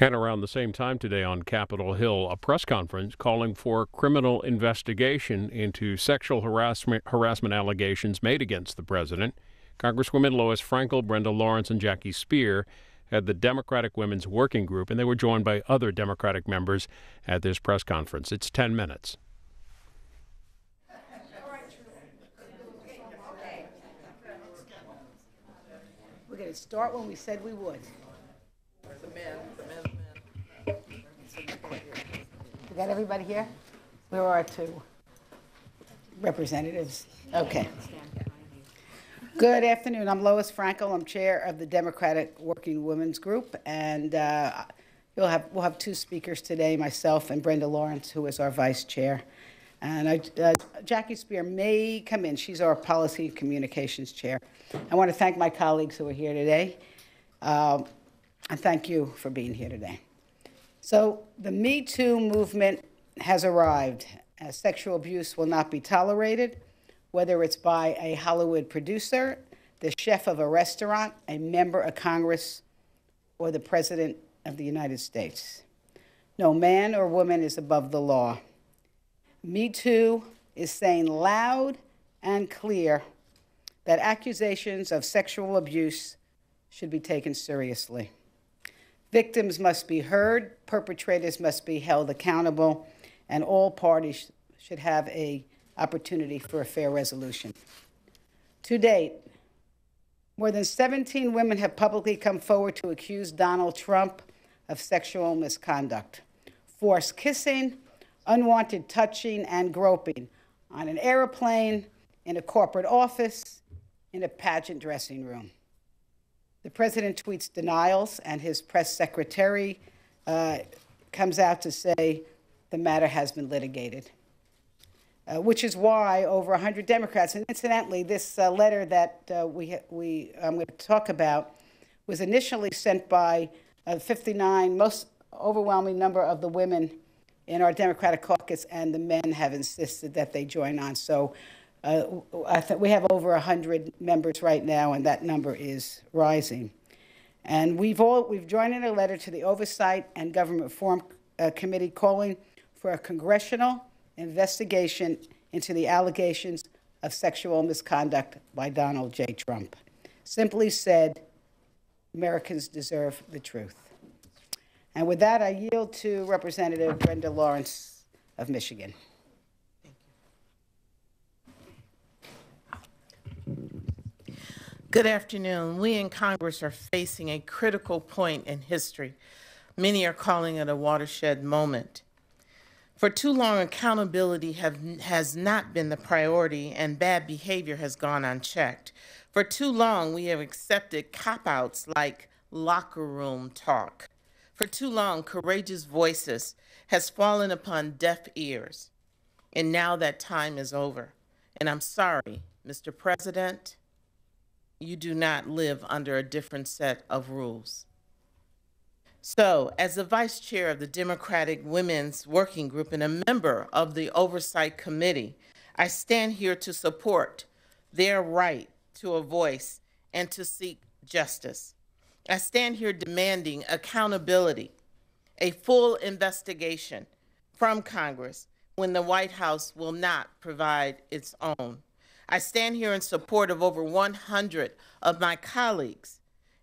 And around the same time today on Capitol Hill, a press conference calling for criminal investigation into sexual harassment allegations made against the president. Congresswomen Lois Frankel, Brenda Lawrence, and Jackie Speier had the Democratic Women's Working Group, and they were joined by other Democratic members at this press conference. It's 10 minutes. We're going to start when we said we would. The men. We got everybody here? Where are our two representatives? Okay. Good afternoon. I'm Lois Frankel. I'm chair of the Democratic Working Women's Group, and we'll have two speakers today, myself and Brenda Lawrence, who is our vice chair. And Jackie Speier may come in. She's our policy and communications chair. I want to thank my colleagues who are here today, and thank you for being here today. So the Me Too movement has arrived. Sexual abuse will not be tolerated, whether it's by a Hollywood producer, the chef of a restaurant, a member of Congress, or the President of the United States. No man or woman is above the law. Me Too is saying loud and clear that accusations of sexual abuse should be taken seriously. Victims must be heard, perpetrators must be held accountable, and all parties should have an opportunity for a fair resolution. To date, more than 17 women have publicly come forward to accuse Donald Trump of sexual misconduct, forced kissing, unwanted touching, and groping on an airplane, in a corporate office, in a pageant dressing room. The president tweets denials, and his press secretary comes out to say the matter has been litigated, which is why over 100 Democrats, and incidentally, this letter that I'm going to talk about was initially sent by 59, most overwhelming number of the women in our Democratic caucus, and the men have insisted that they join on. So I think we have over 100 members right now, and that number is rising. And we've joined in a letter to the Oversight and Government Reform Committee calling for a congressional investigation into the allegations of sexual misconduct by Donald J. Trump. Simply said, Americans deserve the truth. And with that, I yield to Representative Brenda Lawrence of Michigan. Good afternoon. We in Congress are facing a critical point in history. Many are calling it a watershed moment. For too long, accountability has not been the priority, and bad behavior has gone unchecked. For too long, we have accepted cop-outs like locker room talk. For too long, courageous voices has fallen upon deaf ears. And now that time is over. And I'm sorry, Mr. President, you do not live under a different set of rules. So, as the vice chair of the Democratic Women's Working Group and a member of the Oversight Committee, I stand here to support their right to a voice and to seek justice. I stand here demanding accountability, a full investigation from Congress when the White House will not provide its own. I stand here in support of over 100 of my colleagues,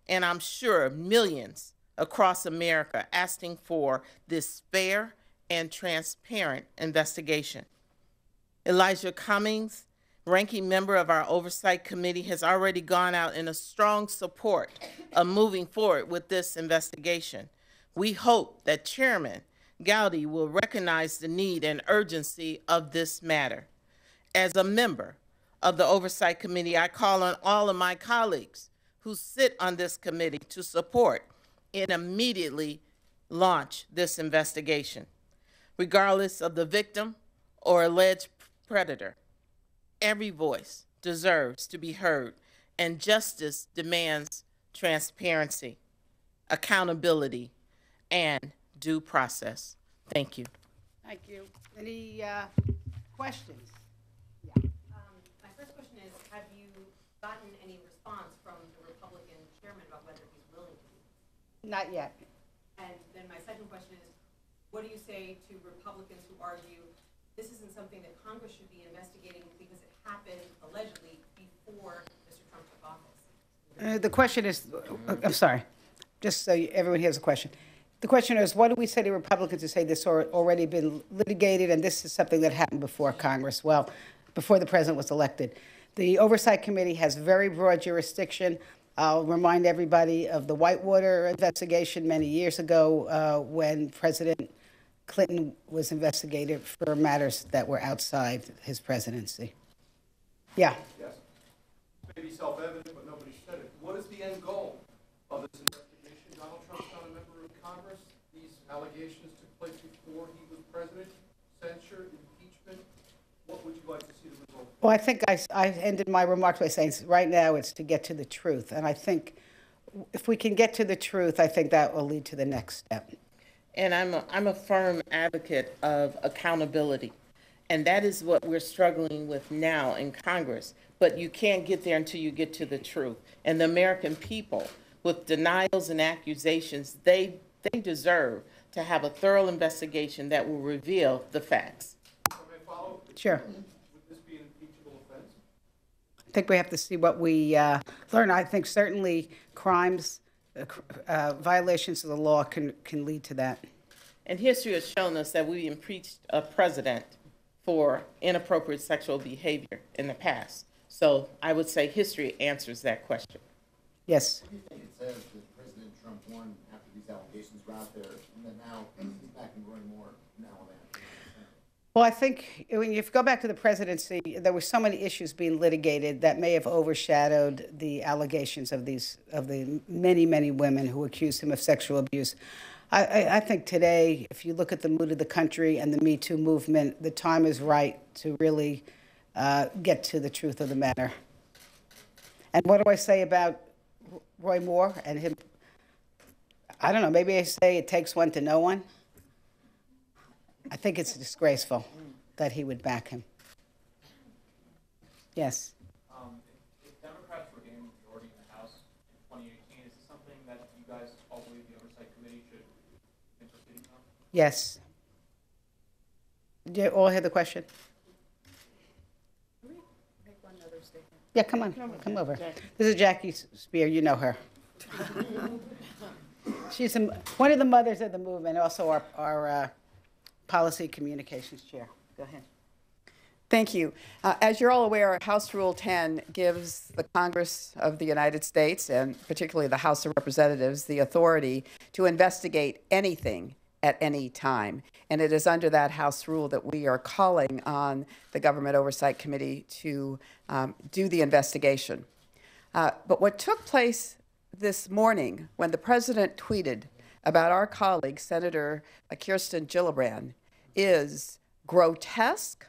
and I'm sure millions across America asking for this fair and transparent investigation. Elijah Cummings, ranking member of our Oversight Committee, has already gone out in a strong support of moving forward with this investigation. We hope that Chairman Gowdy will recognize the need and urgency of this matter. As a member of the Oversight Committee, I call on all of my colleagues who sit on this committee to support and immediately launch this investigation. Regardless of the victim or alleged predator, every voice deserves to be heard, and justice demands transparency, accountability, and due process. Thank you. Thank you. Any questions? My first question is, have you gotten any response from the Republican chairman about whether he's willing to? Not yet. And then my second question is, what do you say to Republicans who argue this isn't something that Congress should be investigating because it happened allegedly before Mr. Trump took office? The question is, I'm sorry, just so everyone hears the question. The question is, what do we say to Republicans who say this already been litigated and this is something that happened before Congress? Well, before the president was elected. The Oversight Committee has very broad jurisdiction. I'll remind everybody of the Whitewater investigation many years ago when President Clinton was investigated for matters that were outside his presidency. Yeah. Yes. It may be self-evident, but nobody said it. What is the end goal of this investigation? Donald Trump's not a member of Congress. These allegations took place before he was president. Censure, impeachment. What would you like to see the result? Well, I think I ended my remarks by saying right now it's to get to the truth. And I think if we can get to the truth, I think that will lead to the next step. And I'm a firm advocate of accountability. And that is what we're struggling with now in Congress. But you can't get there until you get to the truth. And the American people, with denials and accusations, they deserve to have a thorough investigation that will reveal the facts. Sure. Would this be an impeachable offense? I think we have to see what we learn. I think certainly crimes, violations of the law can lead to that. And history has shown us that we impeached a president for inappropriate sexual behavior in the past. So I would say history answers that question. Yes. What do you think it says that President Trump won after these allegations were out there, and then now he's back and growing more now and then? Well, I think when you go back to the presidency, there were so many issues being litigated that may have overshadowed the allegations of the many women who accused him of sexual abuse. I think today, if you look at the mood of the country and the Me Too movement, the time is right to really get to the truth of the matter. And what do I say about Roy Moore and him? I don't know, maybe I say it takes one to know one. I think it's disgraceful that he would back him. Yes. If Democrats were in majority in the House in 2018, is this something that you guys all believe the Oversight Committee should be proceeding on? Yes. Did you all hear the question? Yeah, come on, come over. This is Jackie Speier. You know her. She's one of the mothers of the movement, also our Policy Communications Chair. Go ahead. Thank you. As you're all aware, House Rule 10 gives the Congress of the United States, and particularly the House of Representatives, the authority to investigate anything at any time. And it is under that House rule that we are calling on the Government Oversight Committee to do the investigation. But what took place this morning when the President tweeted about our colleague, Senator Kirsten Gillibrand, is grotesque.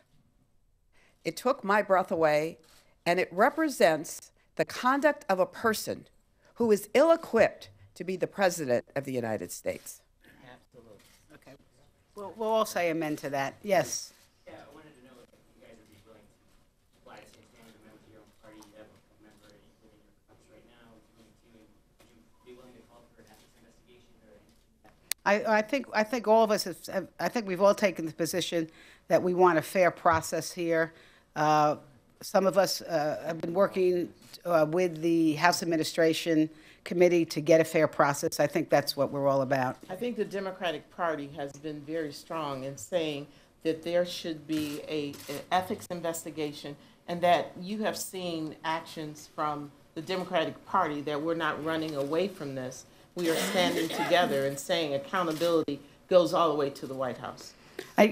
It took my breath away, and it represents the conduct of a person who is ill-equipped to be the President of the United States. Absolutely. Okay. We'll all say amen to that. Yes. Yeah, I wanted to know if you guys would be willing to apply the same standard members of your own party. You have a member living in your country right now. Would you be willing to call for an ethics investigation or anything? I think all of us I think we've all taken the position that we want a fair process here. Some of us have been working with the House Administration Committee to get a fair process. I think that's what we're all about. I think the Democratic Party has been very strong in saying that there should be an ethics investigation, and that you have seen actions from the Democratic Party that we're not running away from this. We are standing together and saying accountability goes all the way to the White House. I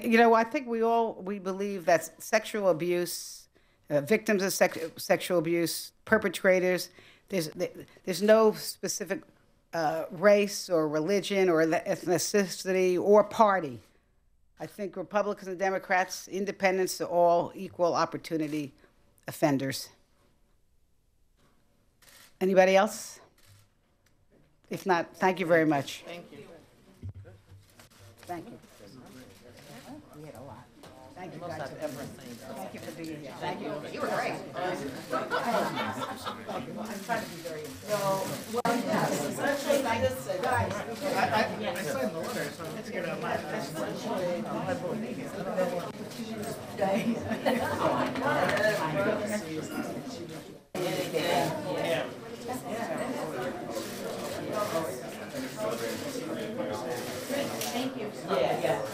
think we believe that sexual abuse, victims of sexual abuse, perpetrators, there's no specific race or religion or ethnicity or party. I think Republicans and Democrats, independents, are all equal opportunity offenders. Anybody else? If not, thank you very much. Thank you. Thank you. We had a lot. Thank you. Thank you guys. Thank you for being here. Thank you. You were great. I'm trying to be very. I signed the letter, so I figured out my Thank you. Yeah.